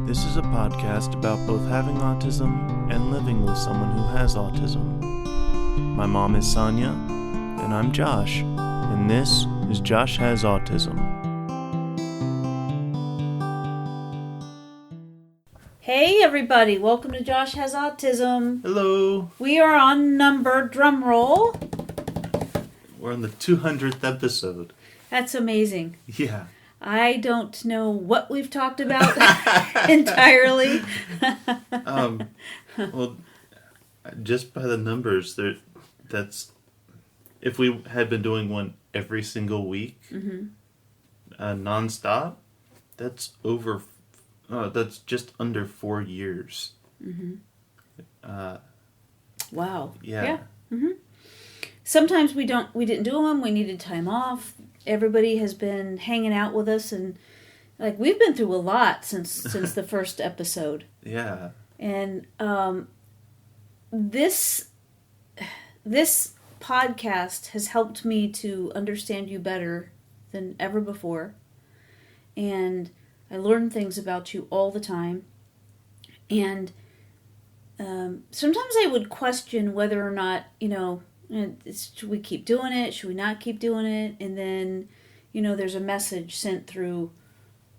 This is a podcast about both having autism and living with someone who has autism. My mom is Sonya, and I'm Josh, and this is Josh Has Autism. Hey everybody, welcome to Josh Has Autism. Hello! We are on number, drum roll. We're on the 200th episode. That's amazing. Yeah. I don't know what we've talked about entirely. Well, just by the numbers, that's if we had been doing one every single week, nonstop, that's just under 4 years. Wow. Yeah. Sometimes we didn't do them. We needed time off. Everybody has been hanging out with us, and we've been through a lot since the first episode. Yeah. And this podcast has helped me to understand you better than ever before. And I learn things about you all the time. And sometimes I would question whether or not, should we keep doing it? Should we not keep doing it? And then, there's a message sent through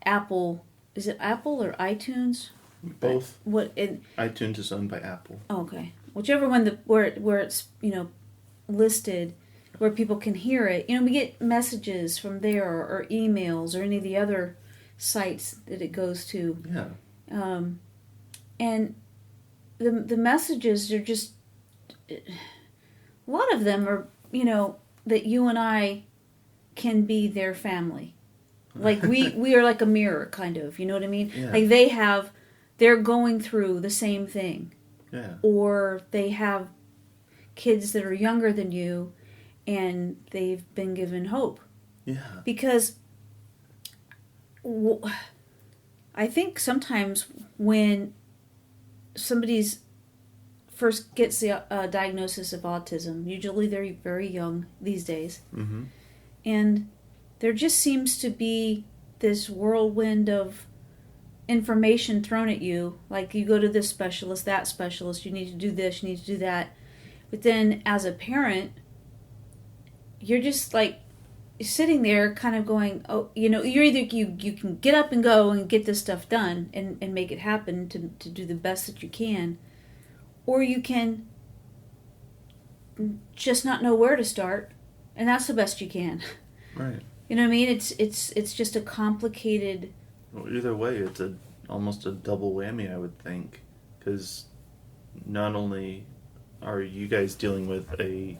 Apple. Is it Apple or iTunes? Both. iTunes is owned by Apple. Oh, okay. Whichever one where it's listed, where people can hear it. We get messages from there or emails or any of the other sites that it goes to. Yeah. And the messages are just, a lot of them are, that you and I can be their family. Like we are like a mirror, kind of, you know what I mean? Yeah. Like they're going through the same thing. Yeah. Or they have kids that are younger than you and they've been given hope. Yeah. Because I think sometimes when somebody's first gets the diagnosis of autism, usually they're very young these days. Mm-hmm. And there just seems to be this whirlwind of information thrown at you. Like, you go to this specialist, that specialist, you need to do this, you need to do that. But then as a parent, you're just like sitting there kind of going, you're either you can get up and go and get this stuff done and make it happen to do the best that you can, or you can just not know where to start, and that's the best you can. Right. You know what I mean? It's just a complicated. Well, either way, it's almost a double whammy, I would think, because not only are you guys dealing with a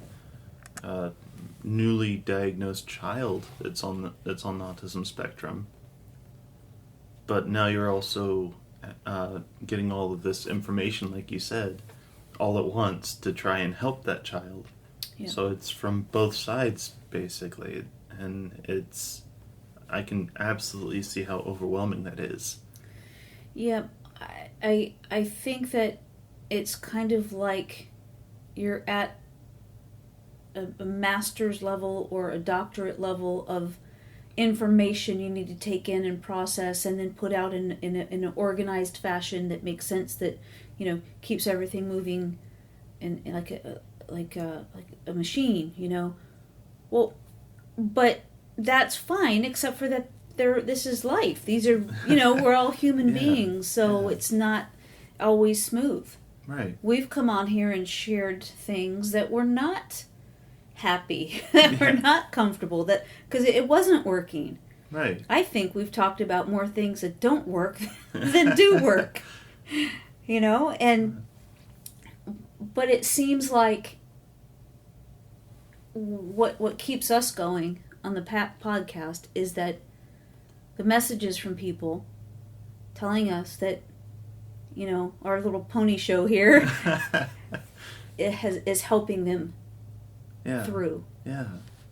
newly diagnosed child that's on the autism spectrum, but now you're also getting all of this information, like you said, all at once to try and help that child. Yeah. So it's from both sides, basically, and I can absolutely see how overwhelming that is. Yeah, I think that it's kind of like you're at a master's level or a doctorate level of information you need to take in and process and then put out in an organized fashion that makes sense, that keeps everything moving in like a machine, Well, but that's fine, except for that this is life. These are, we're all human beings, so it's not always smooth. Right. We've come on here and shared things that were not happy, that were not comfortable, that because it wasn't working. Right. I think we've talked about more things that don't work than do work. But it seems like what keeps us going on the podcast is that the messages from people telling us that, our little pony show here is helping them through. Yeah.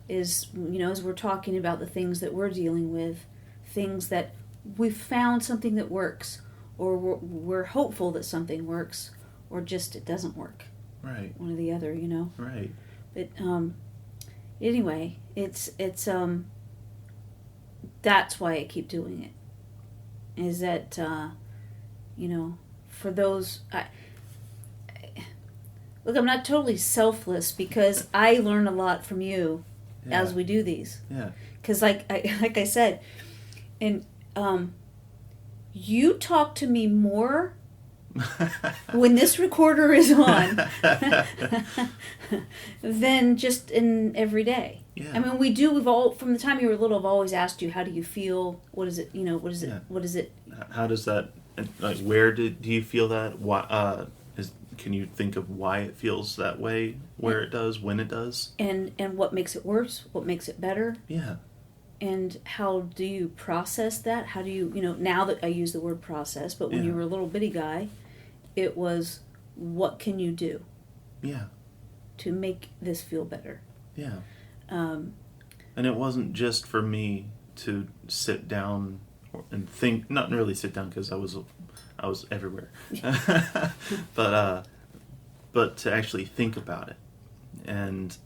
Is, as we're talking about the things that we're dealing with, things that we've found something that works, or we're hopeful that something works, or just it doesn't work. Right. One or the other, Right. But anyway, it's that's why I keep doing it. Is that For those, look, I'm not totally selfless because I learn a lot from you as we do these. Yeah. Because like I said, and you talk to me more when this recorder is on than just in every day. Yeah. I mean, we've all, from the time you were little, I've always asked you, how do you feel? What is it, what is it, what is it? How does that, like, where do you feel that? Why, can you think of why it feels that way, where it does, when it does? And what makes it worse? What makes it better? Yeah. And how do you process that? How do you, now that I use the word process, but when you were a little bitty guy, it was, what can you do? Yeah. To make this feel better? Yeah. And it wasn't just for me to sit down and think, not really sit down because I was everywhere, but to actually think about it, and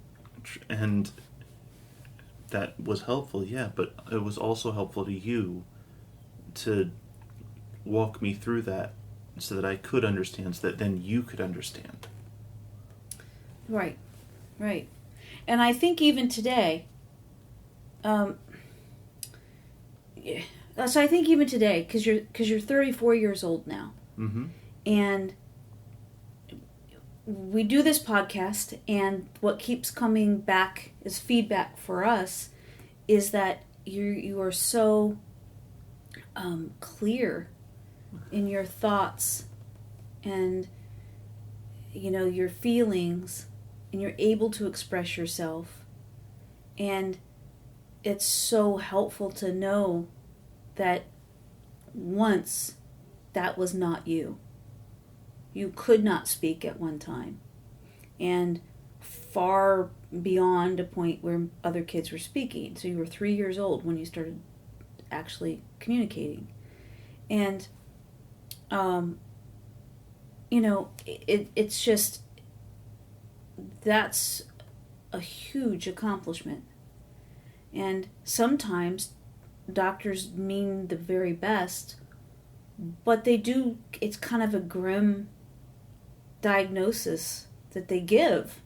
that was helpful, but it was also helpful to you to walk me through that so that I could understand, so that then you could understand. Right. And I think even today, so I think even today, because you're 34 years old now, Mm-hmm. and we do this podcast, and what keeps coming back as feedback for us is that you are so clear in your thoughts and your feelings, and you're able to express yourself, and it's so helpful to know that once that was not you. You could not speak at one time, and far beyond a point where other kids were speaking. So you were 3 years old when you started actually communicating, and it's just, that's a huge accomplishment. And sometimes doctors mean the very best, but they do, it's kind of a grim diagnosis that they give.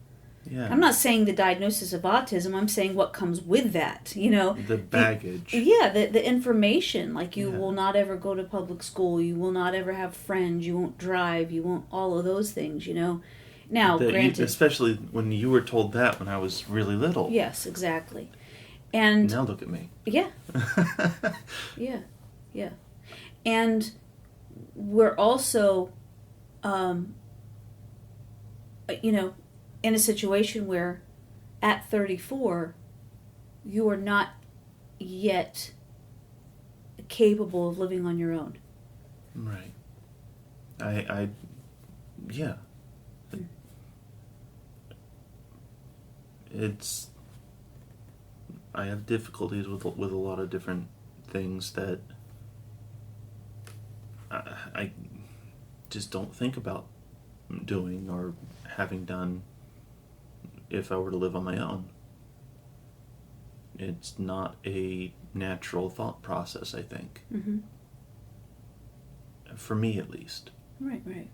Yeah. I'm not saying the diagnosis of autism, I'm saying what comes with that, The baggage. The information, like you will not ever go to public school, you will not ever have friends, you won't drive, you won't, all of those things, Now, granted... especially when you were told that when I was really little. Yes, exactly. And... Now look at me. Yeah. Yeah. And we're also, in a situation where at 34, you are not yet capable of living on your own. Right. Yeah. I have difficulties with a lot of different things that I just don't think about doing or having done if I were to live on my own. It's not a natural thought process, I think. Mm-hmm. For me, at least. Right.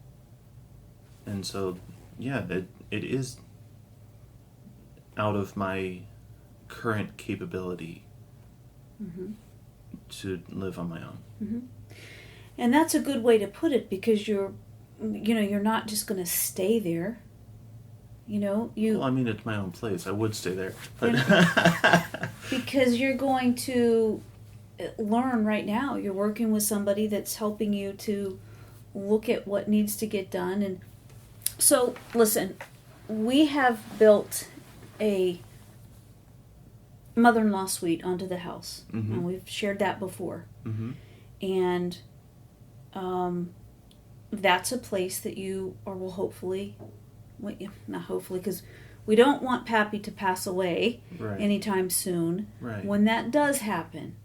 And so, it is out of my current capability to live on my own. Mm-hmm. And that's a good way to put it, because you're not just going to stay there. Well, it's my own place. I would stay there. But because you're going to learn right now. You're working with somebody that's helping you to look at what needs to get done. And so, listen, we have built a mother-in-law suite onto the house. Mm-hmm. And we've shared that before. Mm-hmm. And that's a place that you will hopefully, not hopefully, because we don't want Pappy to pass away anytime soon. Right. When that does happen,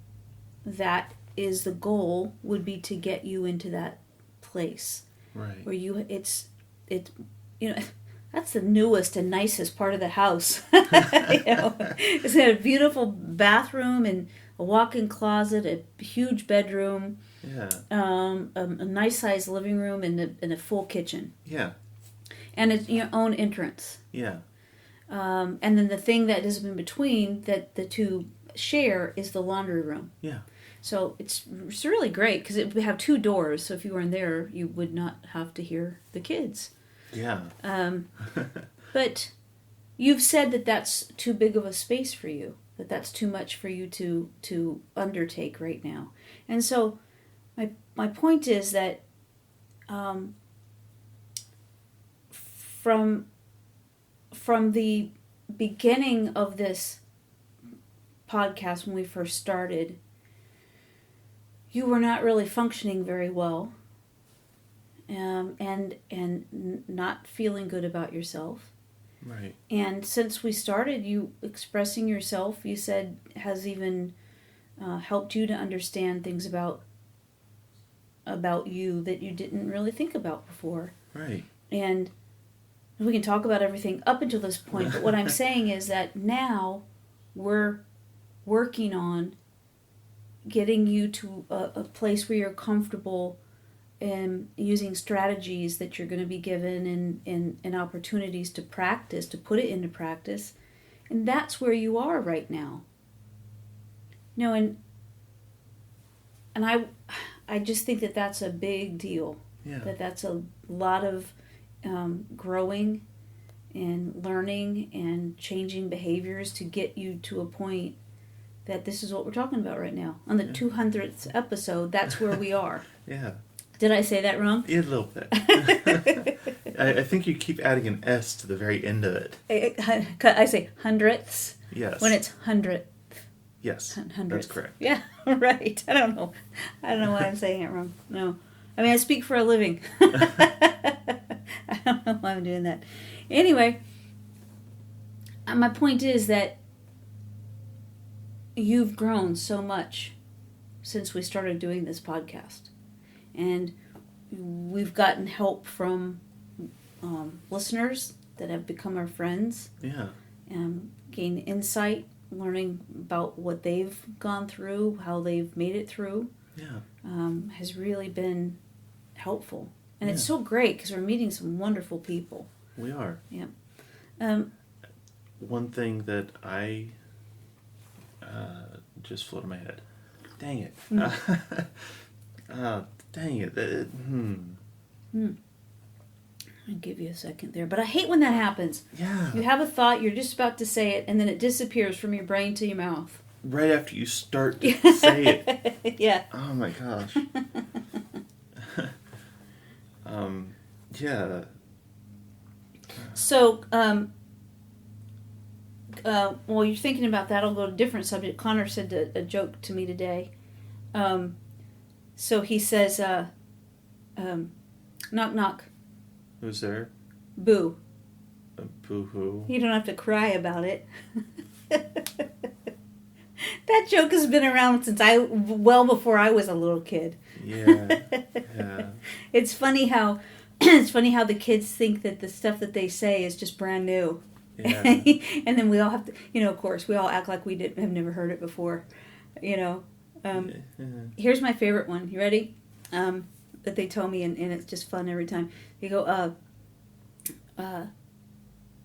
that is the goal, would be to get you into that place. Right. Where it's that's the newest and nicest part of the house. It's got a beautiful bathroom and a walk-in closet, a huge bedroom. Yeah. A nice sized living room and a full kitchen. Yeah. And it's your own entrance. Yeah. And then the thing that is in between that the two share is the laundry room. Yeah. So it's really great because it would have two doors. So if you were in there, you would not have to hear the kids. Yeah. But you've said that that's too big of a space for you. That's too much for you to undertake right now. And so my point is that from the beginning of this podcast when we first started, you were not really functioning very well, and not feeling good about yourself. Right. And since we started, you expressing yourself, you said, has even helped you to understand things about you that you didn't really think about before. Right. And we can talk about everything up until this point, but what I'm saying is that now we're working on getting you to a place where you're comfortable and using strategies that you're going to be given and opportunities to practice, to put it into practice. And that's where you are right now. You know, and I just think that that's a big deal. Yeah. That's a lot of growing and learning and changing behaviors to get you to a point that this is what we're talking about right now. On the 200th episode, that's where we are. Yeah. Did I say that wrong? Yeah, a little bit. I think you keep adding an S to the very end of it. I say hundredths. Yes. When it's hundredth. Yes. Hundredth. That's correct. Yeah, right. I don't know why I'm saying it wrong. No. I mean, I speak for a living. I don't know why I'm doing that. Anyway, my point is that you've grown so much since we started doing this podcast. And we've gotten help from listeners that have become our friends. Yeah. And gain insight, learning about what they've gone through, how they've made it through. Yeah. Has really been helpful. And it's so great because we're meeting some wonderful people. We are. Yeah. One thing that I just flew to my head. Dang it. Dang it. I'll give you a second there. But I hate when that happens. Yeah. You have a thought, you're just about to say it, and then it disappears from your brain to your mouth. Right after you start to say it. Yeah. Oh my gosh. Yeah. So, while you're thinking about that, I'll go to a different subject. Connor said a joke to me today. So he says, knock, knock. Who's there? Boo. Boo-hoo. You don't have to cry about it. That joke has been around since well before I was a little kid. Yeah. Yeah. It's funny how the kids think that the stuff that they say is just brand new. Yeah. And then we all have to, of course, we all act like we have never heard it before. Here's my favorite one. You ready? That they tell me, and it's just fun every time. They go,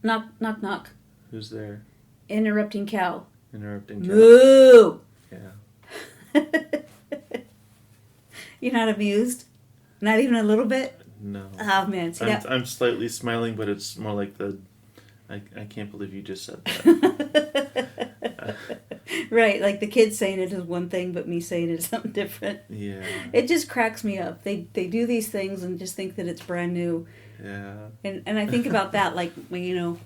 knock, knock, knock. Who's there? Interrupting cow. Interrupting cow. Moo! Yeah. You're not amused? Not even a little bit? No. Oh, man. See that? I'm slightly smiling, but it's more like I can't believe you just said that. Right, like the kids saying it is one thing, but me saying it is something different. Yeah. It just cracks me up. They do these things and just think that it's brand new. Yeah. And I think about that, like, I knew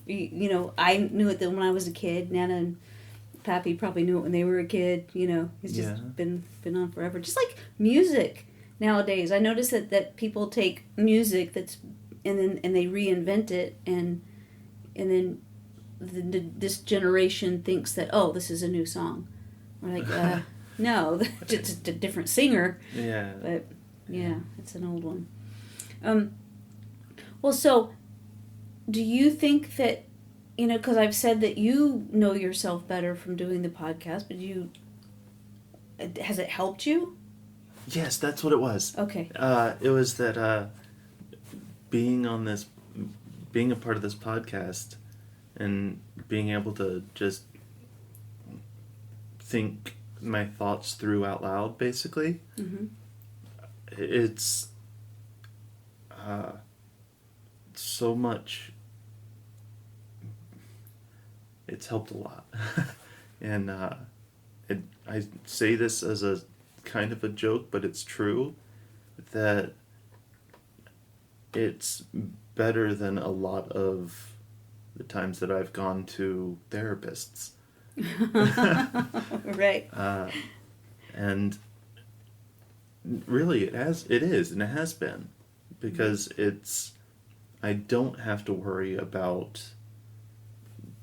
it when I was a kid. Nana and Pappy probably knew it when they were a kid. It's just been on forever. Just like music nowadays. I notice that people take music and they reinvent it, and then this generation thinks that, oh, this is a new song. We're like, no, it's just a different singer. Yeah. But yeah, it's an old one. Well, so do you think that, because I've said that you know yourself better from doing the podcast, but has it helped you? Yes, that's what it was. Okay. It was that being a part of this podcast and being able to just think my thoughts through out loud, basically. Mm-hmm. It's so much. It's helped a lot. And I say this as a kind of a joke, but it's true that it's better than a lot of the times that I've gone to therapists. Right. And really, it is, and it has been, because I don't have to worry about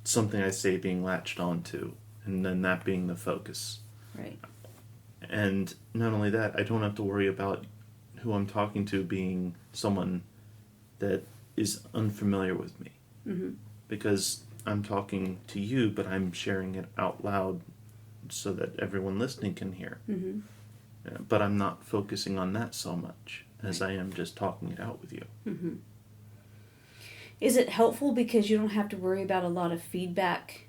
something I say being latched onto, and then that being the focus. Right. And not only that, I don't have to worry about who I'm talking to being someone that is unfamiliar with me. Mm-hmm. Because I'm talking to you, but I'm sharing it out loud so that everyone listening can hear. Mm-hmm. But I'm not focusing on that so much as I am just talking it out with you. Mm-hmm. Is it helpful because you don't have to worry about a lot of feedback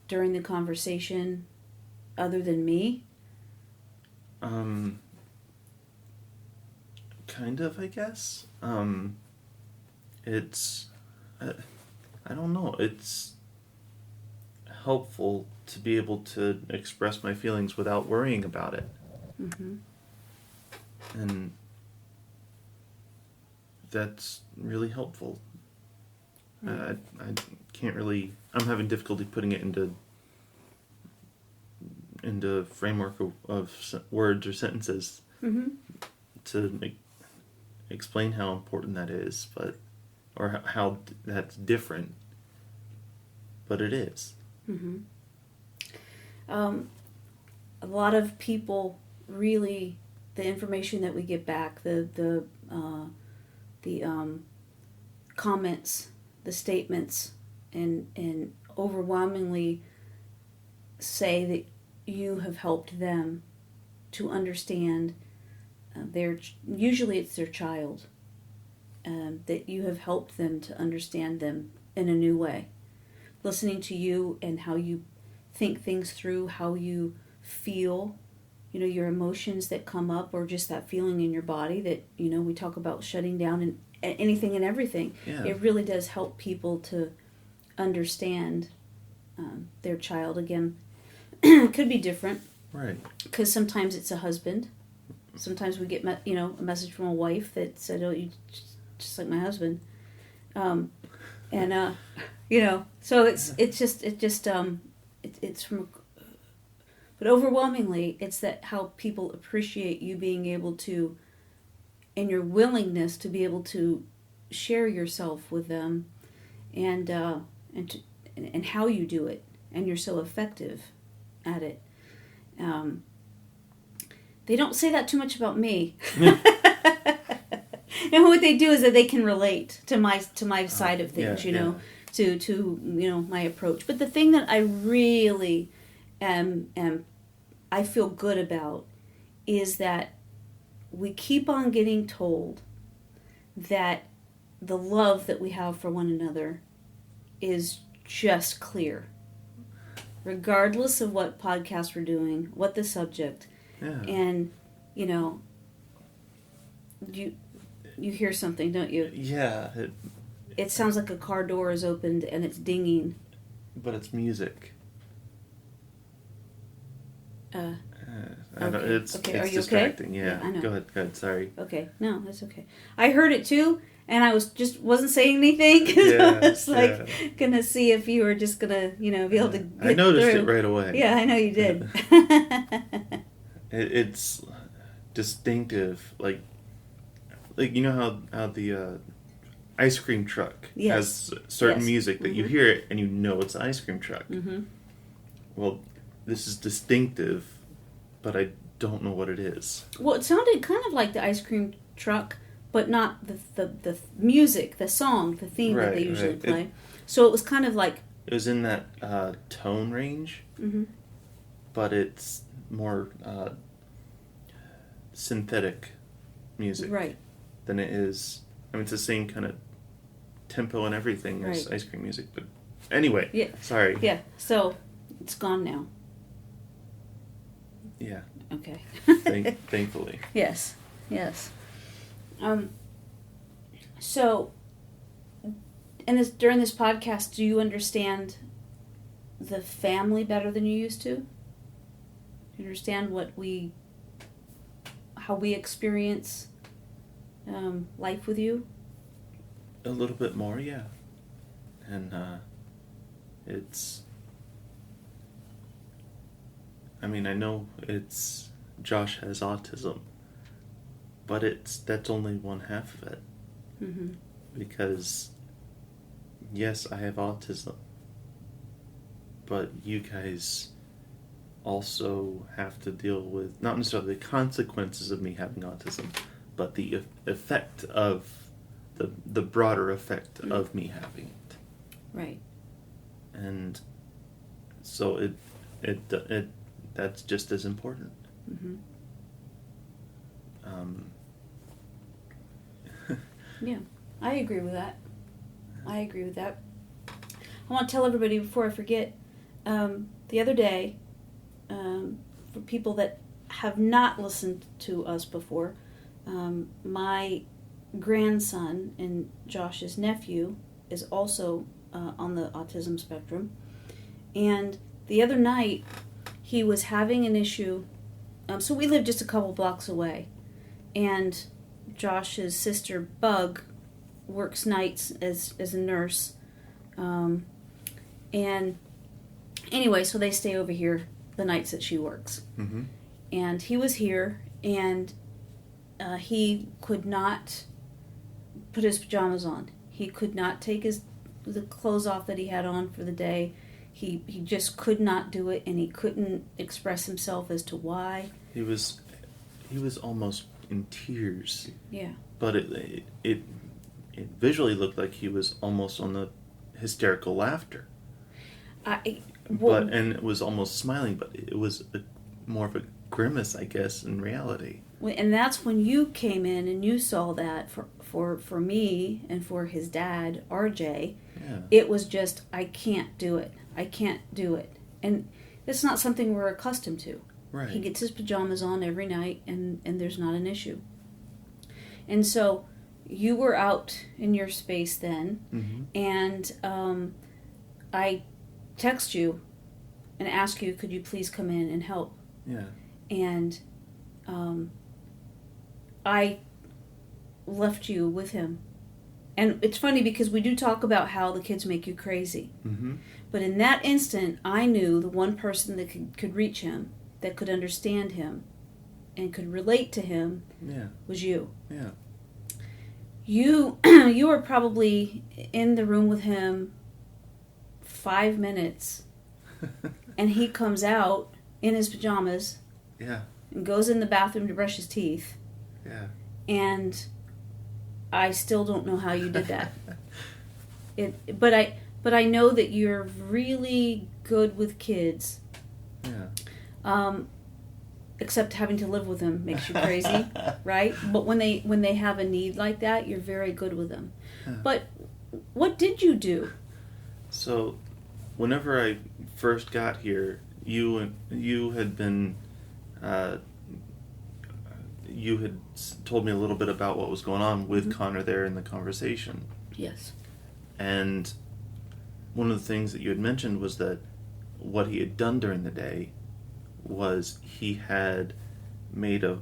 during the conversation other than me? Kind of, I guess. It's... I don't know. It's helpful to be able to express my feelings without worrying about it. Mm-hmm. And that's really helpful. Right. I can't really... I'm having difficulty putting it into framework of words or sentences Mm-hmm. to explain how important that is, or how that's different. But it is. Mm-hmm. A lot of people really, the information that we get back, the comments, the statements, and overwhelmingly say that you have helped them to understand usually it's their child, that you have helped them to understand them in a new way. Listening to you and how you think things through, how you feel, your emotions that come up, or just that feeling in your body that, we talk about shutting down and anything and everything. Yeah. It really does help people to understand their child. Again, it could be different. Right. Because sometimes it's a husband. Sometimes we get, a message from a wife that said, "Oh, you just like my husband," so it's from, but overwhelmingly, it's that how people appreciate you being able to, and your willingness to be able to share yourself with them, and how you do it, and you're so effective at it. They don't say that too much about me. And what they do is that they can relate to my side of things, to my approach. But the thing that I really I feel good about is that we keep on getting told that the love that we have for one another is just clear, regardless of what podcast we're doing, what the subject. Yeah. And, you hear something, don't you? Yeah. It sounds like a car door is opened and it's dinging. But it's music. Okay. It's okay. Are it's you distracting. okay? Yeah. I know. Go ahead. Sorry. Okay. No, that's okay. I heard it too, and I wasn't saying anything. Yeah, I was gonna see if you were just gonna, be able to get I noticed through. it right away. Yeah, I know you did. It's distinctive, like how the ice cream truck has certain music that you hear it and it's an ice cream truck. Mm-hmm. Well, this is distinctive, but I don't know what it is. Well, it sounded kind of like the ice cream truck, but not the music, the song, the theme that they usually play. So it was kind of like... It was in that tone range, mm-hmm. but it's more synthetic music. Right. Than it is. I mean, it's the same kind of tempo and everything as Right. ice cream music. But anyway, Yeah. sorry. Yeah. So it's gone now. Yeah. Okay. Thankfully. Yes. Yes. So, during this podcast, do you understand the family better than you used to? Do you understand how we experience life with you? A little bit more, yeah. And I mean, I know Josh has autism, but that's only one half of it. Mm-hmm. Because, yes, I have autism, but you guys also have to deal with, not necessarily the consequences of me having autism, but the effect of, the broader effect of me having it. Right. And so it that's just as important. Mm-hmm. Yeah, I agree with that. I want to tell everybody before I forget, the other day, for people that have not listened to us before, my grandson and Josh's nephew is also on the autism spectrum. And the other night, he was having an issue. So we live just a couple blocks away. And Josh's sister, Bug, works nights as a nurse. And anyway, so they stay over here the nights that she works. Mm-hmm. And he was here, and he could not put his pajamas on. He could not take the clothes off that he had on for the day. He just could not do it, and he couldn't express himself as to why. He was almost in tears. Yeah. But it visually looked like he was almost on the hysterical laughter. And it was almost smiling, but it was more of a grimace, I guess, in reality. And that's when you came in and you saw that for me and for his dad, RJ. Yeah. It was just, I can't do it. And it's not something we're accustomed to. Right. He gets his pajamas on every night, and there's not an issue. And so you were out in your space then, mm-hmm. and I text you and ask you, could you please come in and help? Yeah. And I left you with him. And it's funny because we do talk about how the kids make you crazy. Mm-hmm. But in that instant, I knew the one person that could reach him, that could understand him, and could relate to him, was you. Yeah. You were probably in the room with him 5 minutes, and he comes out in his pajamas. Yeah. And goes in the bathroom to brush his teeth. Yeah. And I still don't know how you did that. But I know that you're really good with kids. Yeah. Except having to live with them makes you crazy, right? But when they have a need like that, you're very good with them. Yeah. But what did you do? So, whenever I first got here, you had been. You had told me a little bit about what was going on with mm-hmm. Connor there in the conversation. Yes. And one of the things that you had mentioned was that what he had done during the day was he had made a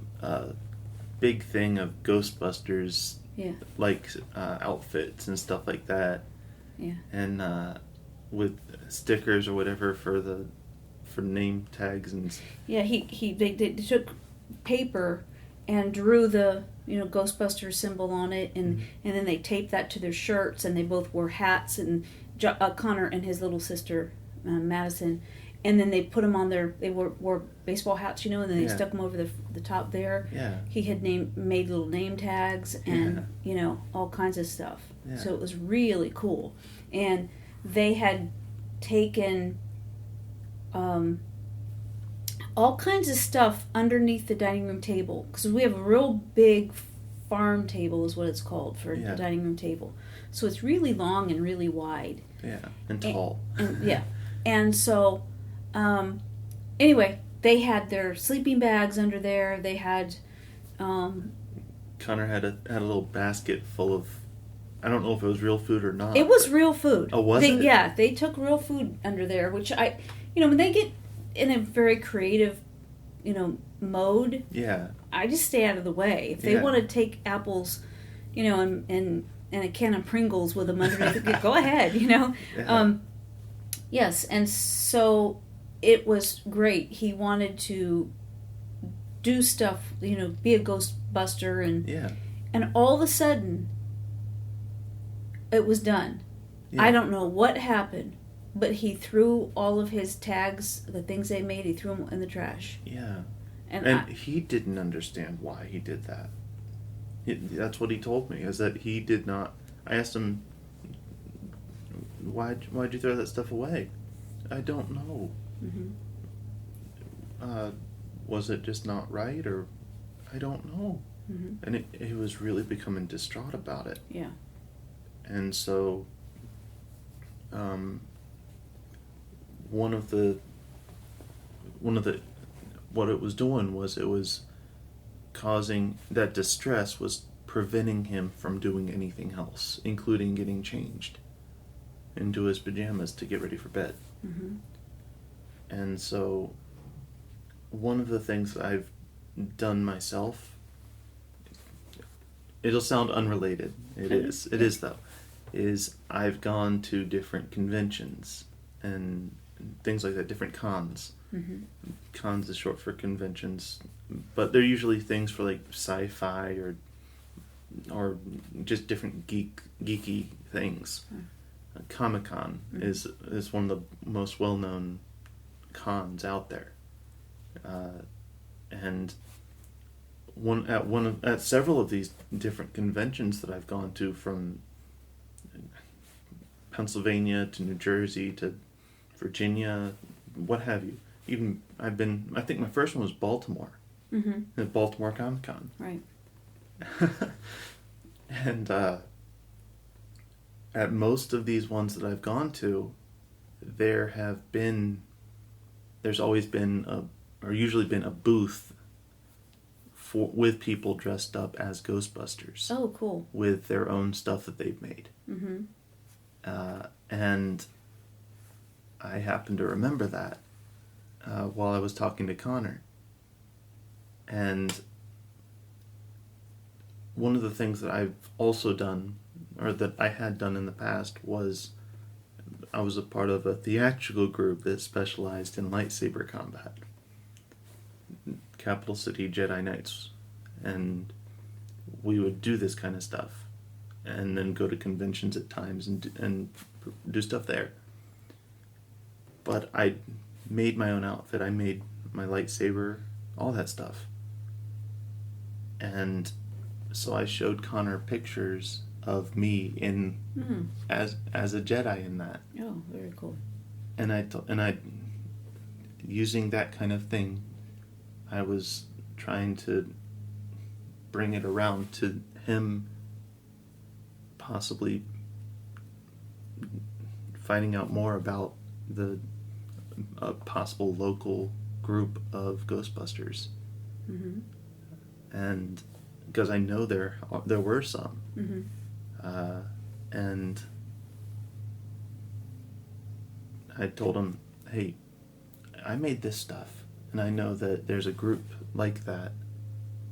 big thing of Ghostbusters outfits and stuff like that. Yeah. And with stickers or whatever for name tags and. Yeah, they took paper and drew the Ghostbusters symbol on it, and mm-hmm. and then they taped that to their shirts, and they both wore hats, and Connor and his little sister Madison, and then they put them on they wore baseball hats, and then they stuck them over the top there. Yeah. He had made little name tags and all kinds of stuff. Yeah. So it was really cool, and they had taken all kinds of stuff underneath the dining room table because we have a real big farm table is what it's called for Yeah. a dining room table. So it's really long and really wide. Yeah, and tall. Yeah. And so, anyway, they had their sleeping bags under there. They had, Connor had a little basket full of, I don't know if it was real food or not. it was real food. Oh, was it? Yeah, they took real food under there, which when they get in a very creative, mode, Yeah. I just stay out of the way. If they want to take apples, and a can of Pringles with them underneath, go ahead, Yeah. Yes, and so it was great. He wanted to do stuff, be a Ghostbuster, and all of a sudden, it was done. Yeah. I don't know what happened, but he threw all of his tags, the things they made, he threw them in the trash. Yeah. And he didn't understand why he did that. That's what he told me, is that he did not. I asked him, why'd you throw that stuff away? I don't know. Was it just not right, or I don't know. And he was really becoming distraught about it. Yeah. And so, one of the what it was doing was it was causing that distress was preventing him from doing anything else, including getting changed into his pajamas to get ready for bed. And so, one of the things that I've done myself, it'll sound unrelated. It is though, is I've gone to different conventions and things like that, different cons. Cons is short for conventions, but they're usually things for like sci-fi or just different geeky things. Comic-Con is one of the most well-known cons out there, and at several of these different conventions that I've gone to, from Pennsylvania to New Jersey to Virginia, what have you. Even I think my first one was Baltimore. At Baltimore Comic-Con. Right. And at most of these ones that I've gone to, there's always been usually been a booth with people dressed up as Ghostbusters. Oh, cool. With their own stuff that they've made. And I happen to remember that while I was talking to Connor. And one of the things that I've also done, or that I had done in the past, was I was a part of a theatrical group that specialized in lightsaber combat. Capital City Jedi Knights. And we would do this kind of stuff. And then go to conventions at times and do stuff there. But I made my own outfit. I made my lightsaber, all that stuff. And so I showed Connor pictures of me as a Jedi in that. Oh, very cool. And I using that kind of thing, I was trying to bring it around to him possibly finding out more about a possible local group of Ghostbusters. And because I know there were some. And I told him, hey, I made this stuff, and I know that there's a group like that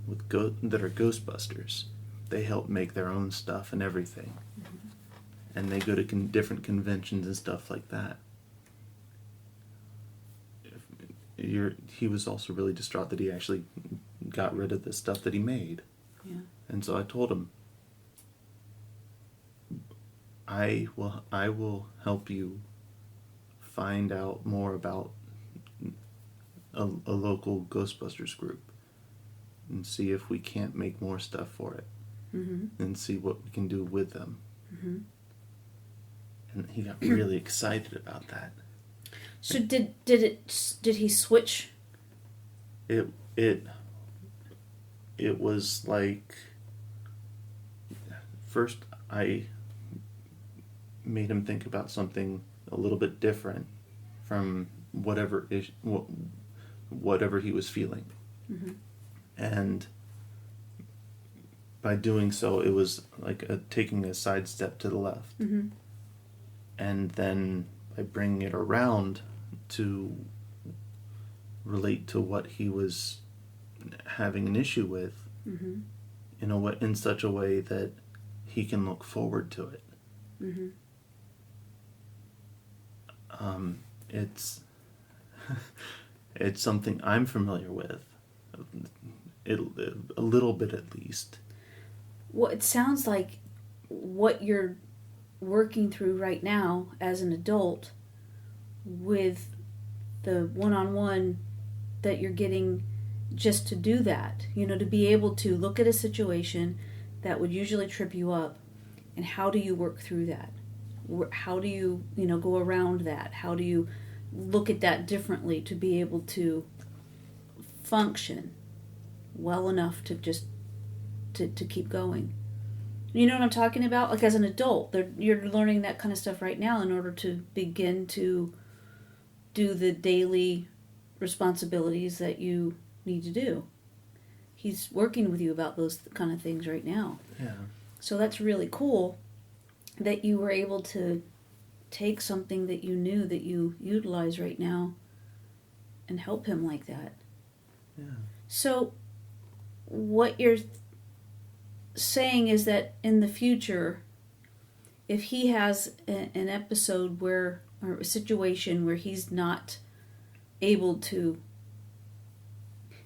that are Ghostbusters. They help make their own stuff and everything. And they go to different conventions and stuff like that. He was also really distraught that he actually got rid of the stuff that he made. Yeah. And so I told him, I will help you find out more about a local Ghostbusters group and see if we can't make more stuff for it. And see what we can do with them. And he got really excited about that. So did he switch it it was like, first I made him think about something a little bit different from whatever he was feeling. Mm-hmm. And by doing so, it was like taking a side step to the left. Mm-hmm. And then by bringing it around to relate to what he was having an issue with, Mm-hmm. in such a way that he can look forward to it. Mm-hmm. It's it's something I'm familiar with, a little bit at least. Well, it sounds like what you're working through right now as an adult with the one-on-one that you're getting just to do that, to be able to look at a situation that would usually trip you up, and how do you work through that? How do you, go around that? How do you look at that differently to be able to function well enough to just to keep going? You know what I'm talking about? Like, as an adult, you're learning that kind of stuff right now in order to begin to do the daily responsibilities that you need to do. He's working with you about those kind of things right now. Yeah. So that's really cool that you were able to take something that you knew that you utilize right now and help him like that. Yeah. So what you're saying is that in the future, if he has an episode or a situation where he's not able to,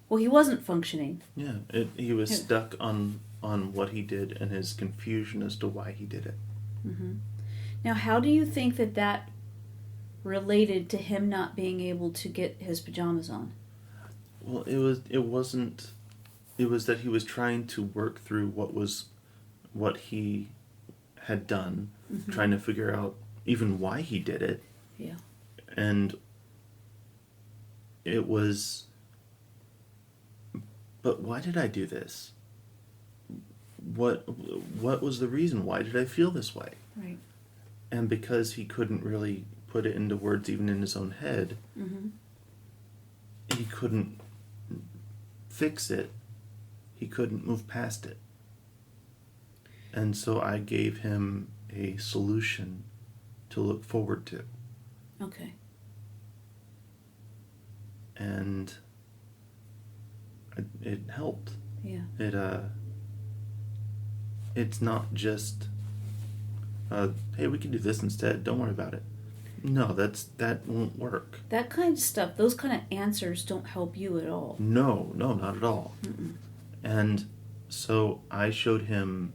well, he wasn't functioning. Yeah, he was stuck on what he did and his confusion as to why he did it. Mm-hmm. Now, how do you think that related to him not being able to get his pajamas on? Well, it wasn't. It was that he was trying to work through what he had done, Mm-hmm. trying to figure out even why he did it. Yeah. And it was, but why did I do this? What was the reason? Why did I feel this way? Right. And because he couldn't really put it into words even in his own head, Mm-hmm. he couldn't fix it. He couldn't move past it. And so I gave him a solution to look forward to. Okay. And it helped. Yeah. It's not just, hey, we can do this instead. Don't worry about it. No, that won't work. That kind of stuff, those kind of answers don't help you at all. No, not at all. Mm-mm. And so I showed him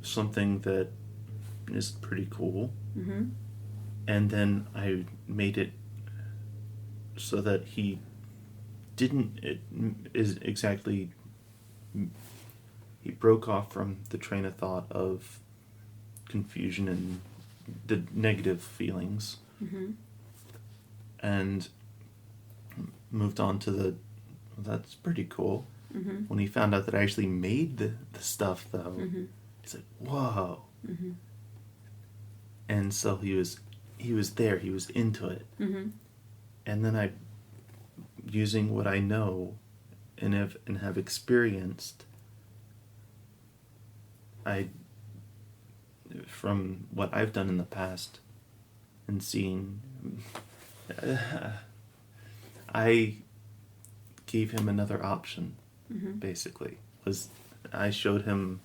something that is pretty cool. Mm-hmm. And then I made it so that he didn't, he broke off from the train of thought of confusion and the negative feelings, Mm-hmm. and moved on to that's pretty cool. Mm-hmm. When he found out that I actually made the stuff, though, Mm-hmm. he's like, whoa. Mm-hmm. And so he was there, he was into it. Mm-hmm. And then using what I know and have experienced, from what I've done in the past and seen, I gave him another option. Mm-hmm. Basically, I showed him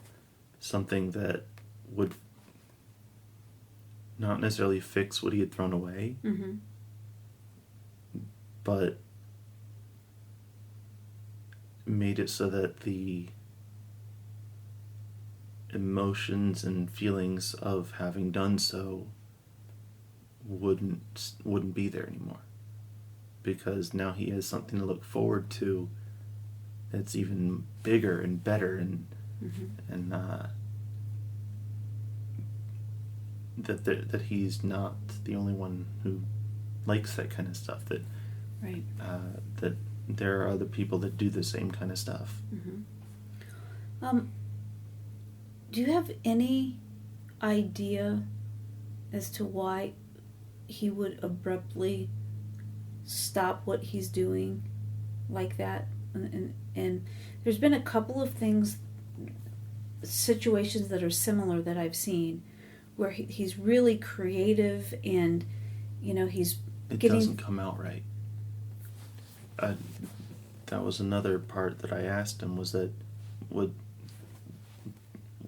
something that would not necessarily fix what he had thrown away, Mm-hmm. but made it so that the emotions and feelings of having done so wouldn't be there anymore, because now he has something to look forward to that's even bigger and better, and Mm-hmm. and that he's not the only one who likes that kind of stuff, that Right. that there are other people that do the same kind of stuff. Do you have any idea as to why he would abruptly stop what he's doing like that? And there's been a couple of situations that are similar that I've seen, where he's really creative and, he's It doesn't come out right. That was another part that I asked him, was that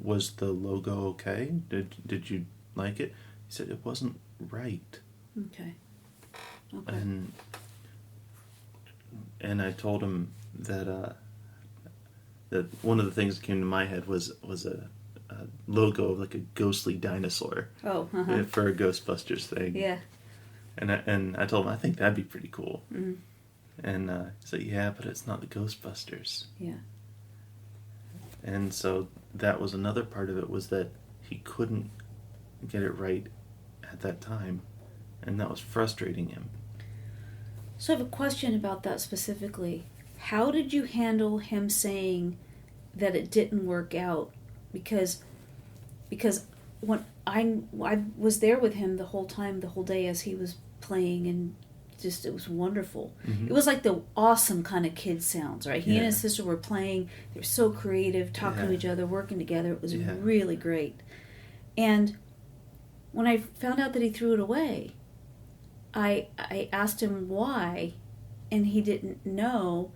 was the logo okay? Did you like it? He said it wasn't right. Okay. And I told him that that one of the things that came to my head was a logo of like a ghostly dinosaur. Oh, for a Ghostbusters thing. Yeah. And I told him I think that'd be pretty cool. Mm-hmm. And he said, yeah, but it's not the Ghostbusters. Yeah. And so that was another part of it, was that he couldn't get it right at that time, and that was frustrating him. So I have a question about that specifically. How did you handle him saying that it didn't work out? Because when I was there with him the whole day as he was playing, and just, it was wonderful. Mm-hmm. It was like the awesome kind of kid sounds, right? He and his sister were playing. They were so creative, talking to each other, working together. It was really great. And when I found out that he threw it away, I asked him why, and he didn't know.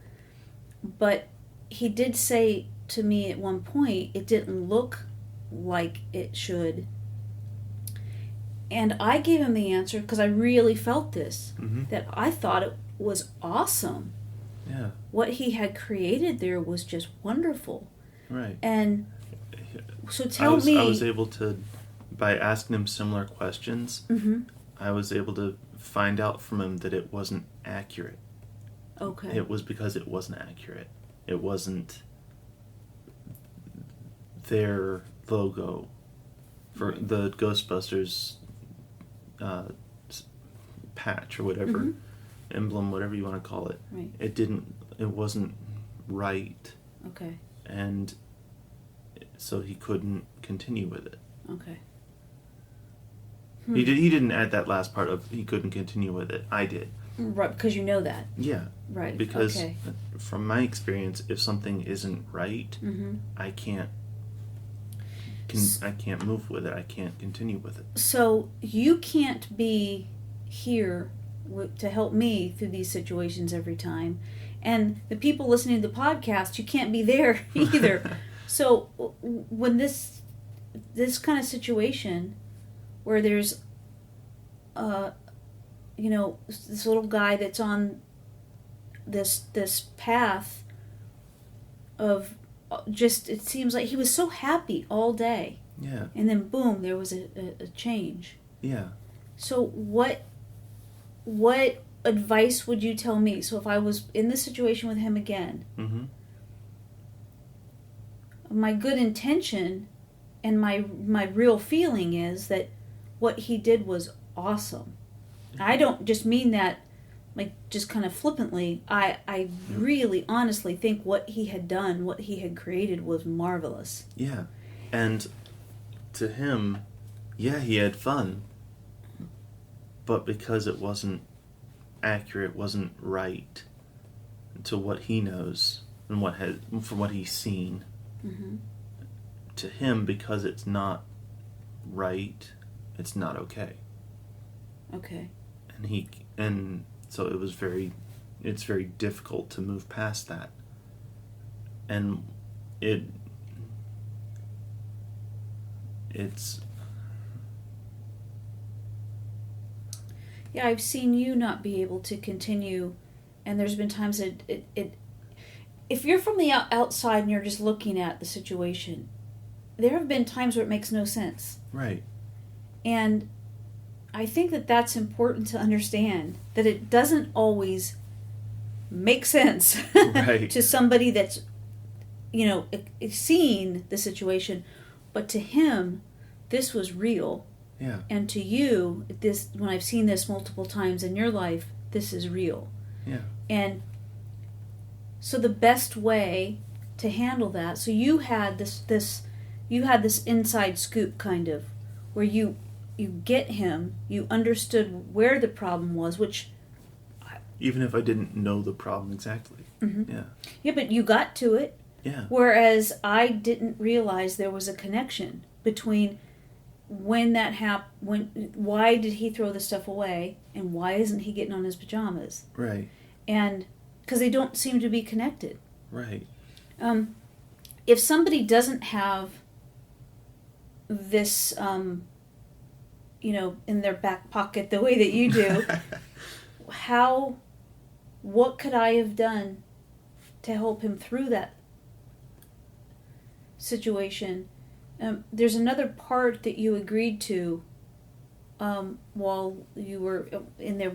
But he did say to me at one point, it didn't look like it should. And I gave him the answer because I really felt this, that I thought it was awesome. Yeah. What he had created there was just wonderful. Right. And so I was able to, by asking him similar questions, I was able to find out from him that it wasn't accurate. Okay. It was because it wasn't accurate. It wasn't their logo for the Ghostbusters patch or whatever, emblem, whatever you want to call it. Right. It wasn't right. Okay. And so he couldn't continue with it. Okay. He didn't add that last part of he couldn't continue with it. I did. Right, because you know that. Yeah. Right. Because okay. From my experience, if something isn't right, I can't move with it. I can't continue with it. So you can't be here to help me through these situations every time, and the people listening to the podcast, you can't be there either. So when this kind of situation where there's this little guy that's on this path of just, it seems like he was so happy all day. Yeah. And then boom, there was a change. Yeah. So what advice would you tell me? So if I was in this situation with him again, my good intention and my real feeling is that what he did was awesome. I don't just mean that like just kind of flippantly. I really honestly think what he had done, what he had created, was marvelous. Yeah. And to him, yeah, he had fun. But because it wasn't accurate, wasn't right to what he knows and from what he's seen, to him, because it's not right, it's not okay. Okay. And so it's very difficult to move past that. And it's yeah, I've seen you not be able to continue, and there's been times that if you're from the outside and you're just looking at the situation, there have been times where it makes no sense. Right. And I think that that's important to understand, that it doesn't always make sense right. to somebody that's, seeing the situation, but to him, this was real. Yeah. And to you, when I've seen this multiple times in your life, this is real. Yeah. And So the best way to handle that, so you had this inside scoop kind of, where you get him, you understood where the problem was, which Even if I didn't know the problem exactly. mm-hmm. Yeah. Yeah, but you got to it. Yeah. Whereas I didn't realize there was a connection between when that happened, why did he throw the stuff away, and why isn't he getting on his pajamas? Right. And because they don't seem to be connected. Right. If somebody doesn't have this, in their back pocket the way that you do, what could I have done to help him through that situation? There's another part that you agreed to while you were in there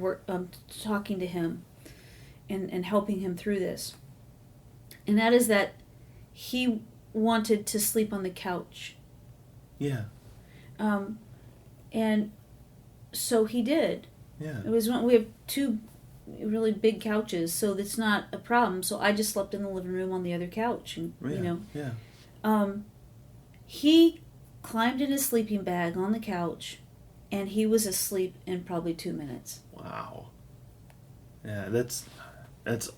talking to him and helping him through this. And that is that he wanted to sleep on the couch. Yeah. And so he did. Yeah. It was we have two really big couches, so that's not a problem. So I just slept in the living room on the other couch, and Yeah. He climbed in his sleeping bag on the couch, and he was asleep in probably 2 minutes. Wow. Yeah, that's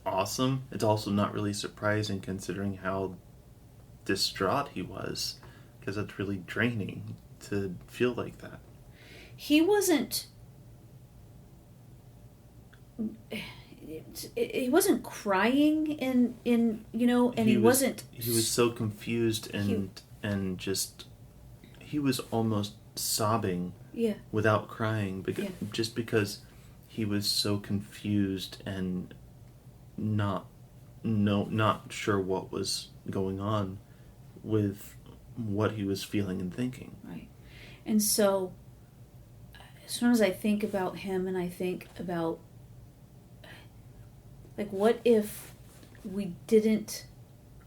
awesome. It's also not really surprising considering how distraught he was, because it's really draining to feel like that. He wasn't crying and he wasn't. He was so confused and just he was almost sobbing. Yeah. Without crying, just because he was so confused and not sure what was going on with what he was feeling and thinking. Right. And so sometimes I think about him, and I think about, like, what if we didn't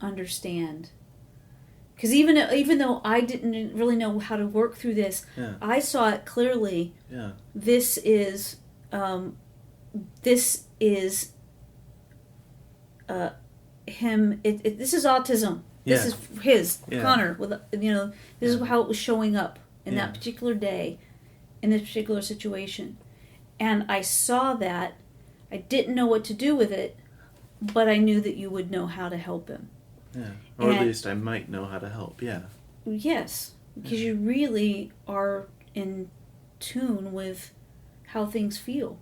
understand? Because even though I didn't really know how to work through this, Yeah. I saw it clearly. Yeah. This is him. This is autism. Yeah. This is his Yeah. Connor. With this is how it was showing up in that particular day, in this particular situation, and I saw that. I didn't know what to do with it, but I knew that you would know how to help him. Yeah. Or at least I might know how to help. Yeah. Yes, because you really are in tune with how things feel.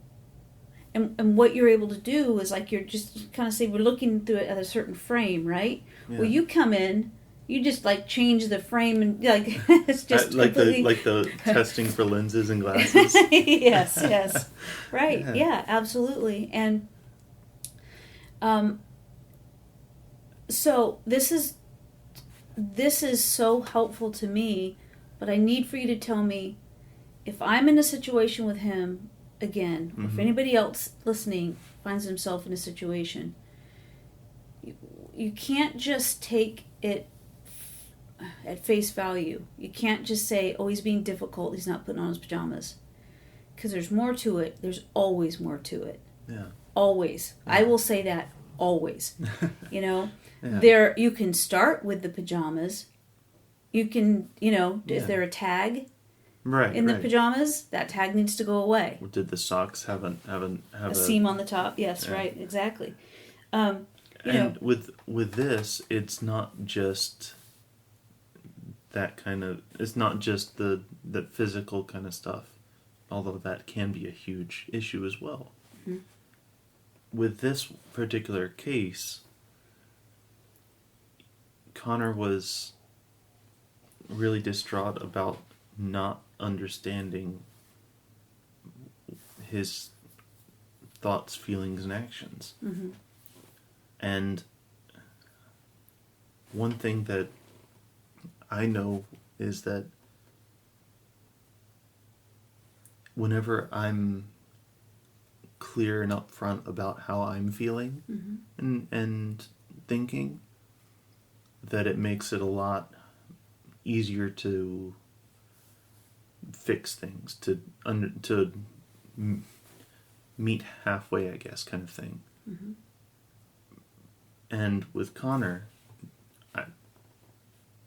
And what you're able to do is, like, you're just kind of say, we're looking through it at a certain frame, right? Yeah. Well, you come in, you just, like, change the frame, and, like, it's just completely... the testing for lenses and glasses. yes. Right, yeah, absolutely. And so this is so helpful to me, but I need for you to tell me, if I'm in a situation with him again, or if anybody else listening finds himself in a situation, you can't just take it at face value. You can't just say, oh, he's being difficult, he's not putting on his pajamas. Because there's more to it. There's always more to it. Yeah. Always. Yeah. I will say that always. Yeah. There, you can start with the pajamas. You can, is there a tag in the pajamas? That tag needs to go away. Did the socks have a seam on the top? Yes, right, exactly. And with this, it's not just that kind of. It's not just the physical kind of stuff, although that can be a huge issue as well. Mm-hmm. With this particular case, Connor was really distraught about not understanding his thoughts, feelings, and actions. Mm-hmm. And one thing that I know is that whenever I'm clear and upfront about how I'm feeling and thinking, that it makes it a lot easier to fix things, to meet halfway, I guess, kind of thing. Mm-hmm. And with Connor,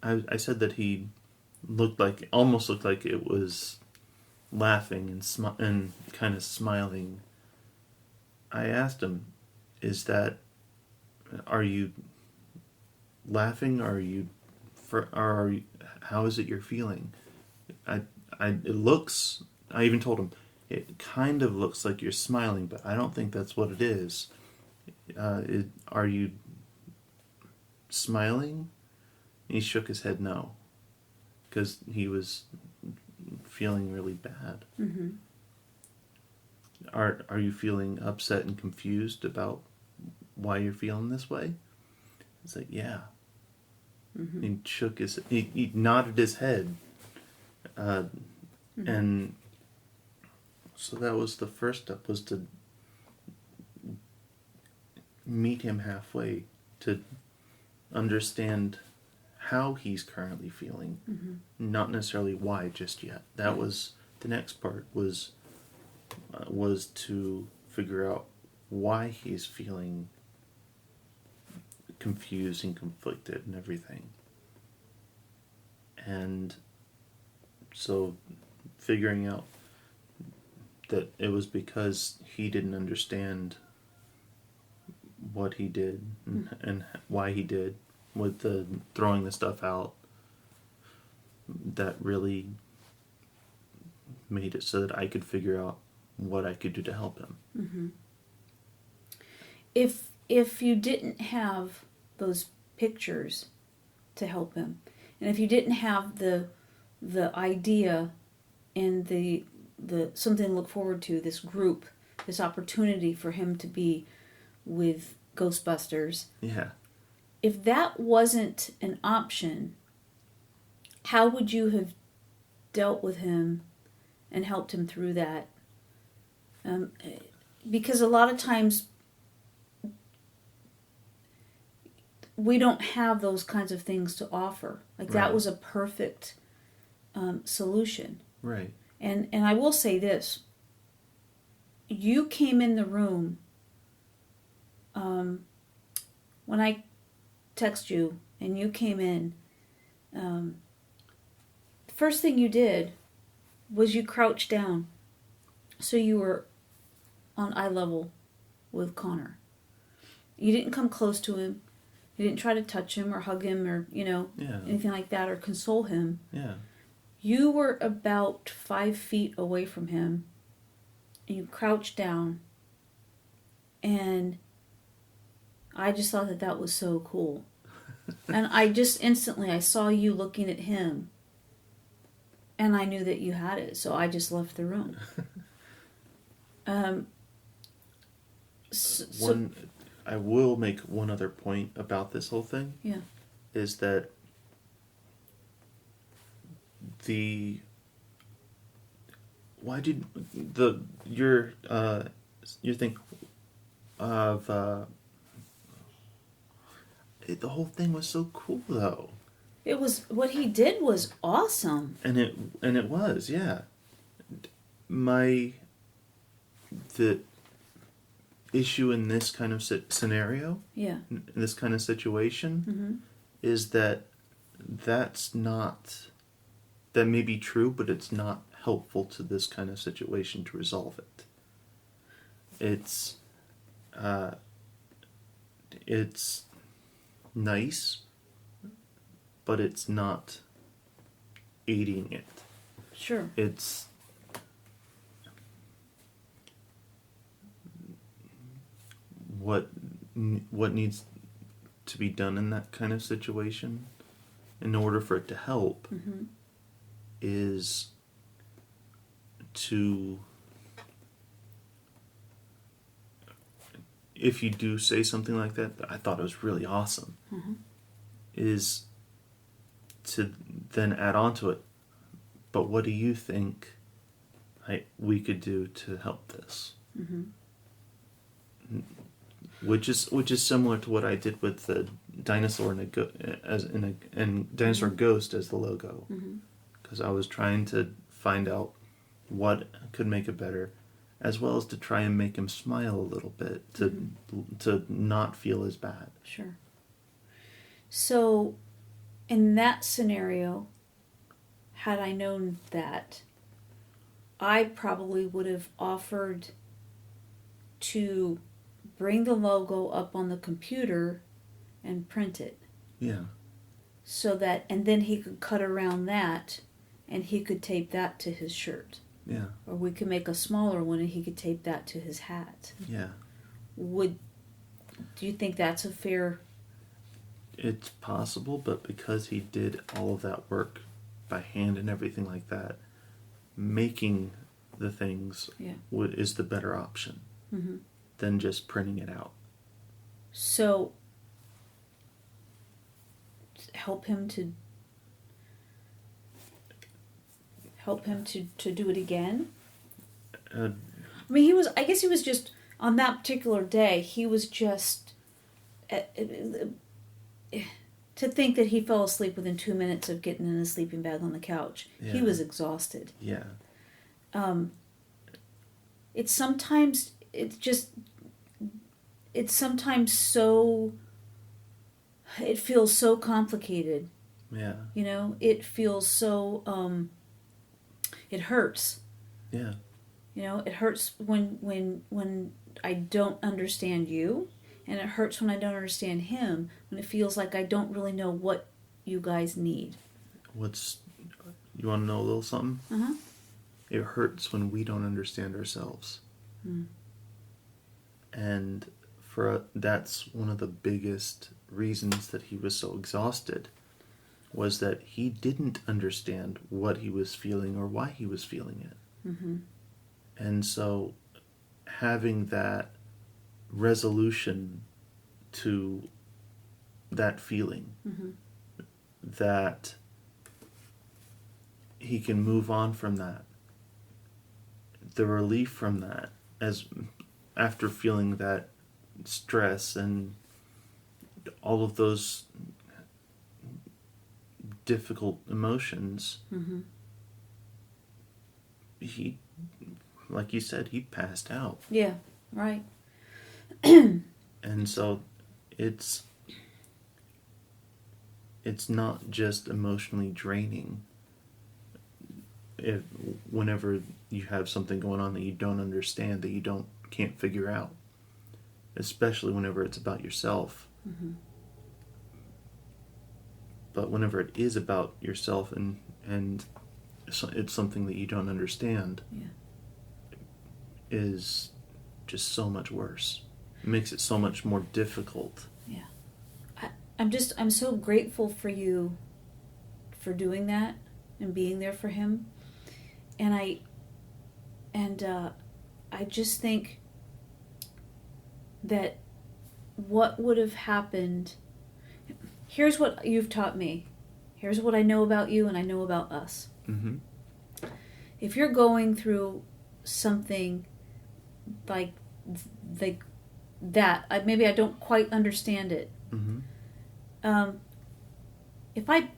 I said that he almost looked like it was laughing and kind of smiling. I asked him, are you laughing, or how is it you're feeling? I even told him, it kind of looks like you're smiling, but I don't think that's what it is. Are you smiling? He shook his head no, because he was feeling really bad. Mm-hmm. Are you feeling upset and confused about why you're feeling this way? It's like, yeah. Mm-hmm. He nodded his head, and so that was the first step, was to meet him halfway, to understand how he's currently feeling, not necessarily why just yet. That was the next part, was to figure out why he's feeling confused and conflicted and everything. And so figuring out that it was because he didn't understand what he did and why he did, with the throwing the stuff out, that really made it so that I could figure out what I could do to help him. Mm-hmm. If you didn't have those pictures to help him, and if you didn't have the idea and the something to look forward to, this group, this opportunity for him to be with Ghostbusters, Yeah. if that wasn't an option, how would you have dealt with him and helped him through that? Because a lot of times we don't have those kinds of things to offer. Like, that Right. was a perfect solution. Right. And I will say this. You came in the room when I text you, and you came in. The first thing you did was you crouched down, so you were on eye level with Connor. You didn't come close to him. You didn't try to touch him or hug him or, anything like that, or console him. Yeah. You were about 5 feet away from him, and you crouched down, and I just thought that was so cool. And I just instantly, I saw you looking at him, and I knew that you had it, so I just left the room. I will make one other point about this whole thing. Yeah. Is that your thing of the whole thing was so cool though. It was, what he did was awesome. And it was, yeah. The issue in this kind of scenario, yeah, in this kind of situation, is that that may be true, but it's not helpful to this kind of situation to resolve it. It's nice, but it's not aiding it. Sure. It's what needs to be done in that kind of situation in order for it to help is to, if you do say something like that, I thought it was really awesome, is to then add on to it, but what do you think we could do to help this? Which is similar to what I did with the dinosaur and dinosaur ghost as the logo, because I was trying to find out what could make it better, as well as to try and make him smile a little bit, to not feel as bad. Sure. So, in that scenario, had I known that, I probably would have offered to bring the logo up on the computer and print it. Yeah. So that, and then he could cut around that and he could tape that to his shirt. Yeah. Or we could make a smaller one and he could tape that to his hat. Yeah. Do you think that's a fair... It's possible, but because he did all of that work by hand and everything like that, making the things is the better option than just printing it out. So, help him to do it again? I mean, I guess he was just, on that particular day, he was just, to think that he fell asleep within 2 minutes of getting in a sleeping bag on the couch. Yeah. He was exhausted. Yeah. It's sometimes so, it feels so complicated. Yeah. You know, it feels so, it hurts. Yeah. You know, it hurts when I don't understand you, and it hurts when I don't understand him, when it feels like I don't really know what you guys need. You want to know a little something? Uh-huh. It hurts when we don't understand ourselves. And that's one of the biggest reasons that he was so exhausted, was that he didn't understand what he was feeling or why he was feeling it. And so having that resolution to that feeling, that he can move on from that, the relief from that, as after feeling that stress and all of those difficult emotions, he, like you said, he passed out. Yeah, right. And so it's not just emotionally draining whenever you have something going on that you don't understand, that you can't figure out, especially whenever it's about yourself. But whenever it is about yourself and it's something that you don't understand, is just so much worse. It makes it so much more difficult. Yeah. I'm so grateful for you for doing that and being there for him. And I just think that what would have happened, here's what you've taught me. Here's what I know about you and I know about us. If you're going through something like that, maybe I don't quite understand it. If I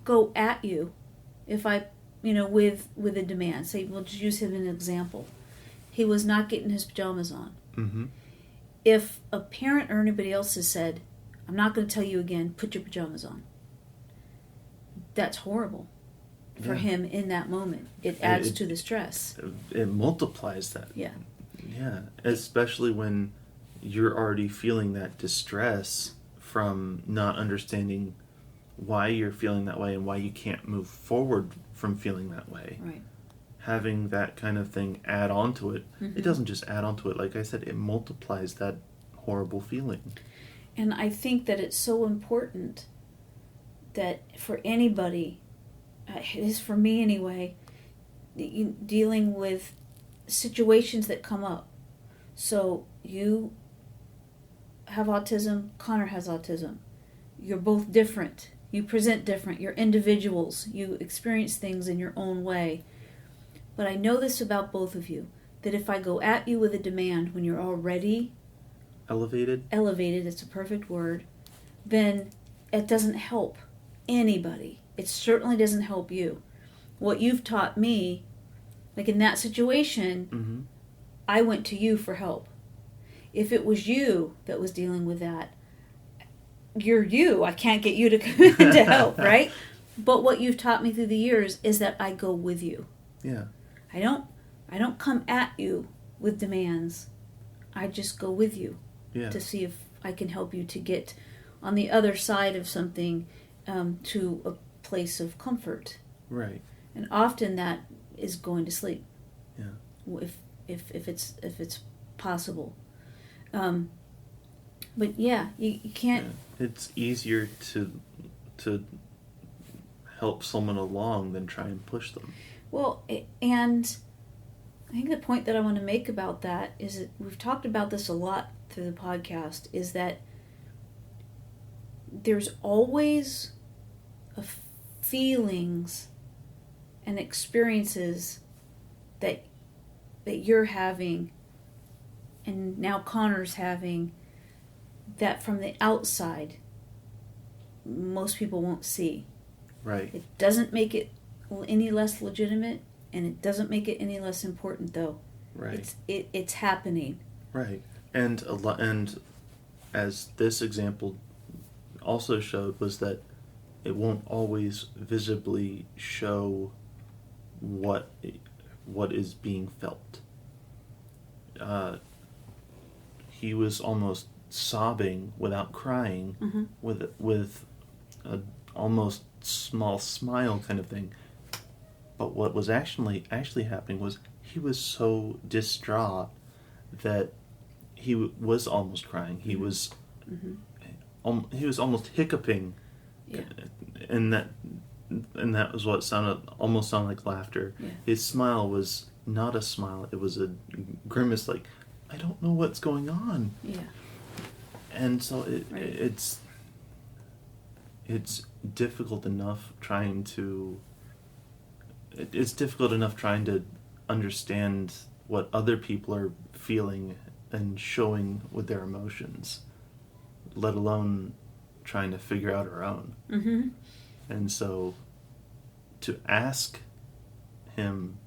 go at you, if I, with a demand, say, we'll just use him as an example. He was not getting his pajamas on. If a parent or anybody else has said, I'm not going to tell you again, put your pajamas on, that's horrible for him in that moment. It adds to the stress. It multiplies that. Yeah. Yeah, especially when you're already feeling that distress from not understanding why you're feeling that way and why you can't move forward from feeling that way. Right. Having that kind of thing add on to it, it doesn't just add on to it. Like I said, it multiplies that horrible feeling. And I think that it's so important that for anybody, it is for me anyway, dealing with situations that come up. So you have autism, Connor has autism. You're both different. You present different. You're individuals. You experience things in your own way. But I know this about both of you, that if I go at you with a demand when you're already elevated, it's a perfect word, then it doesn't help anybody. It certainly doesn't help you. What you've taught me Like in that situation, Mm-hmm. I went to you for help. If it was you that was dealing with that, you're you. I can't get you to come in to help, right? But what you've taught me through the years is that I go with you. Yeah. I don't come at you with demands. I just go with you Yeah. to see if I can help you to get on the other side of something, to a place of comfort. Right. And often that is going to sleep. Yeah. If it's possible. But yeah, you can't. Yeah. It's easier to help someone along than try and push them. Well, and I think the point that I want to make about that is that we've talked about this a lot through the podcast, is that there's always feelings and experiences that you're having and now Connor's having that from the outside most people won't see. Right. It doesn't make it any less legitimate, and it doesn't make it any less important, though. Right. It's happening. Right. And as this example also showed, was that it won't always visibly show what is being felt. He was almost sobbing without crying, Mm-hmm. with a almost small smile kind of thing. But what was actually happening was he was so distraught that he was almost crying. He Mm-hmm. was Mm-hmm. he was almost hiccuping, Yeah. and that was what almost sounded like laughter. Yeah. His smile was not a smile; it was a grimace, like, I don't know what's going on. Yeah. And so Right. it's difficult enough trying to. It's difficult enough trying to understand what other people are feeling and showing with their emotions, let alone trying to figure out our own. Mm-hmm. And so to ask him,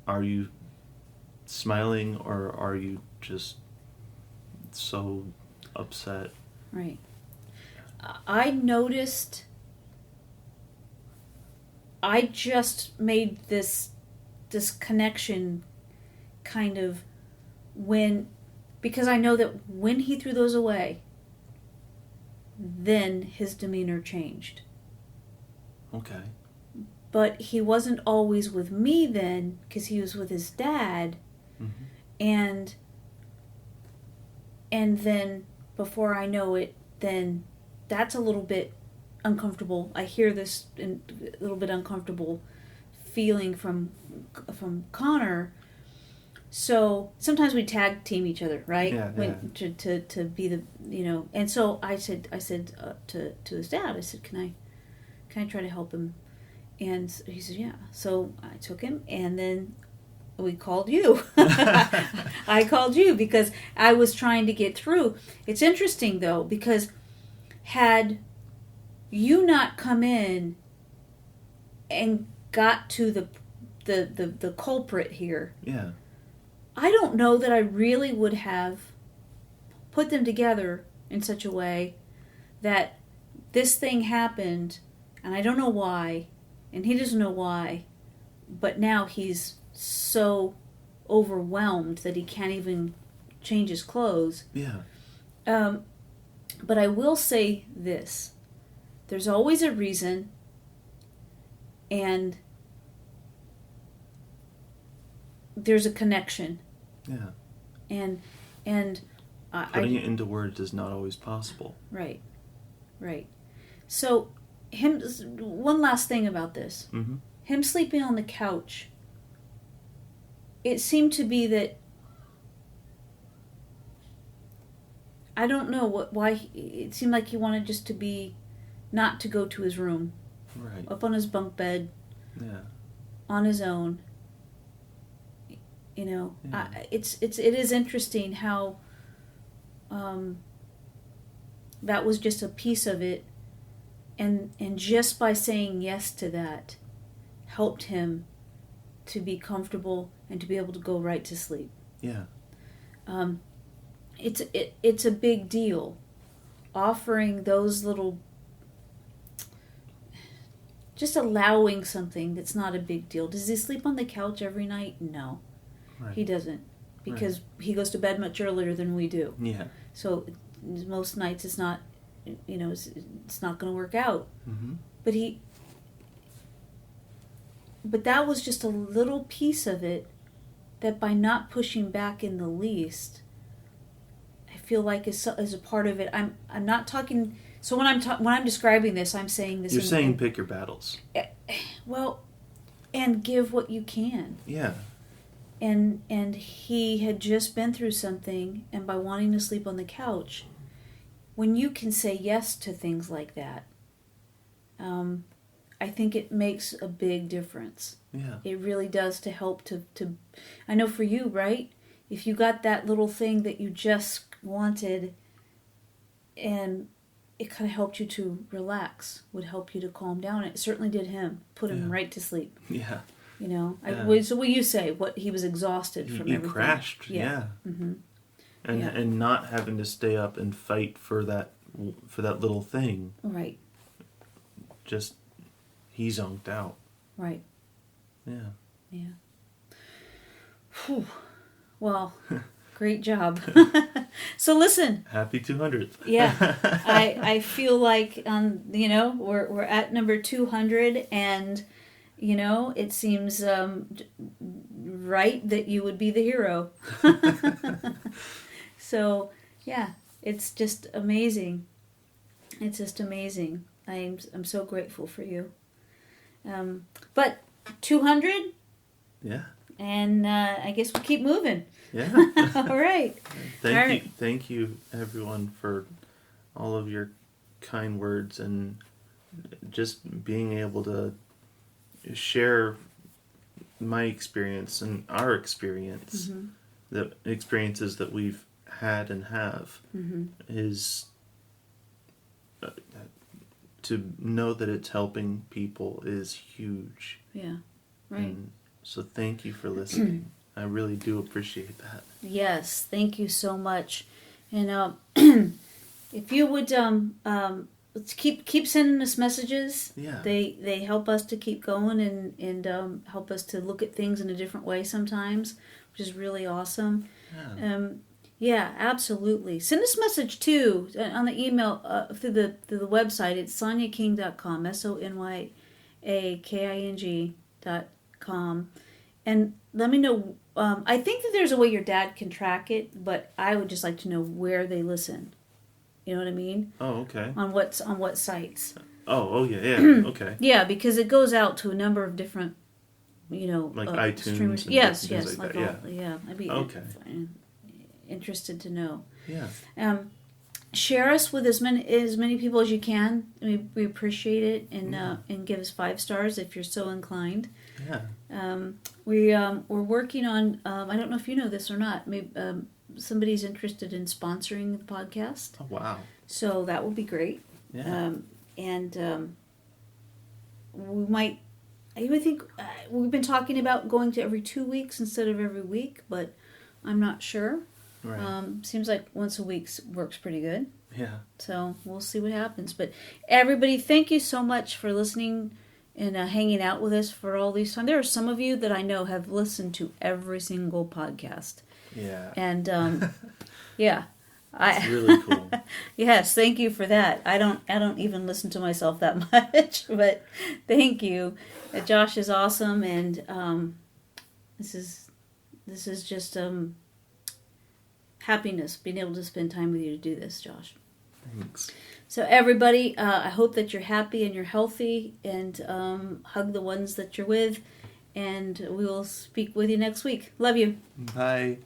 are you smiling or are you just so upset? Right. I noticed. I just made this connection kind of because I know that when he threw those away, then his demeanor changed. Okay. But he wasn't always with me then, because he was with his dad. Mm-hmm. And then before I know it, then that's a little bit uncomfortable. I hear this a little bit uncomfortable feeling from Connor. So sometimes we tag team each other, right? Yeah. To be the, and so I said to his dad, I said, can I try to help him? And he said, yeah. So I took him, and then we called you. I called you because I was trying to get through. It's interesting though, because had you not come in and got to the culprit here, Yeah. I don't know that I really would have put them together in such a way that this thing happened, and I don't know why, and he doesn't know why, but now he's so overwhelmed that he can't even change his clothes. Yeah. But I will say this. There's always a reason, and there's a connection. Yeah. And Putting it into words is not always possible. Right. So, one last thing about this. Mm-hmm. Him sleeping on the couch, it seemed to be that, I don't know why, it seemed like he wanted just to be, not to go to his room. Right. Up on his bunk bed. Yeah. On his own. Yeah. It is interesting how that was just a piece of it, and just by saying yes to that helped him to be comfortable and to be able to go right to sleep. Yeah. It's a big deal. Offering those little, just allowing something that's not a big deal. Does he sleep on the couch every night? No, Right. he doesn't, because he goes to bed much earlier than we do. Yeah. So most nights it's not, it's not going to work out. Mm-hmm. But that was just a little piece of it that by not pushing back in the least, I feel like is a part of it. I'm not talking. So when I'm describing this, I'm saying this. You're saying pick your battles. Well, and give what you can. Yeah. And he had just been through something, and by wanting to sleep on the couch, when you can say yes to things like that, I think it makes a big difference. Yeah. It really does, to help to I know for you, right? If you got that little thing that you just wanted, and it kind of helped you to relax, would help you to calm down. It certainly did him. Put him right to sleep. Yeah. So what you say? What he was exhausted from everything. He crashed. Yeah. Mm-hmm. And not having to stay up and fight for that little thing. Right. Just he zonked out. Right. Yeah. Yeah. Whew. Well, great job. So listen. Happy 200th. Yeah. I feel like we're at number 200, and it seems right that you would be the hero. So, yeah, it's just amazing. It's just amazing. I'm so grateful for you. But 200? Yeah. And I guess we'll keep moving. Yeah. All right. Thank you, everyone, for all of your kind words and just being able to share my experience and our experience, Mm-hmm. the experiences that we've had and have, Mm-hmm. is to know that it's helping people is huge. Yeah. Right. And so thank you for listening. I really do appreciate that. Yes, thank you so much. And if you would let's keep sending us messages. Yeah. They help us to keep going and help us to look at things in a different way sometimes, which is really awesome. Yeah. Yeah, absolutely. Send us a message too on the email through the website. It's sonyaking.com, SONYAKING.com, and let me know. I think that there's a way your dad can track it, but I would just like to know where they listen. You know what I mean? Oh, okay. On what sites? Oh yeah, okay. Yeah, because it goes out to a number of different, like iTunes. streamers. And yes, things like that. yeah. I'd be interested to know. Yeah. Share us with as many people as you can. We appreciate it, and give us 5 stars if you're so inclined. Yeah. We're working on. I don't know if you know this or not. Maybe somebody's interested in sponsoring the podcast. Oh wow. So that will be great. Yeah. We might. I would think we've been talking about going to every 2 weeks instead of every week, but I'm not sure. Right. Seems like once a week works pretty good. Yeah. So we'll see what happens. But everybody, thank you so much for listening and hanging out with us for all these times. There are some of you that I know have listened to every single podcast. Yeah. And yeah, it's really cool. Yes, thank you for that. I don't even listen to myself that much, but thank you. Josh is awesome, and this is just happiness being able to spend time with you to do this, Josh. Thanks. So everybody, I hope that you're happy and you're healthy, and hug the ones that you're with, and we will speak with you next week. Love you. Bye.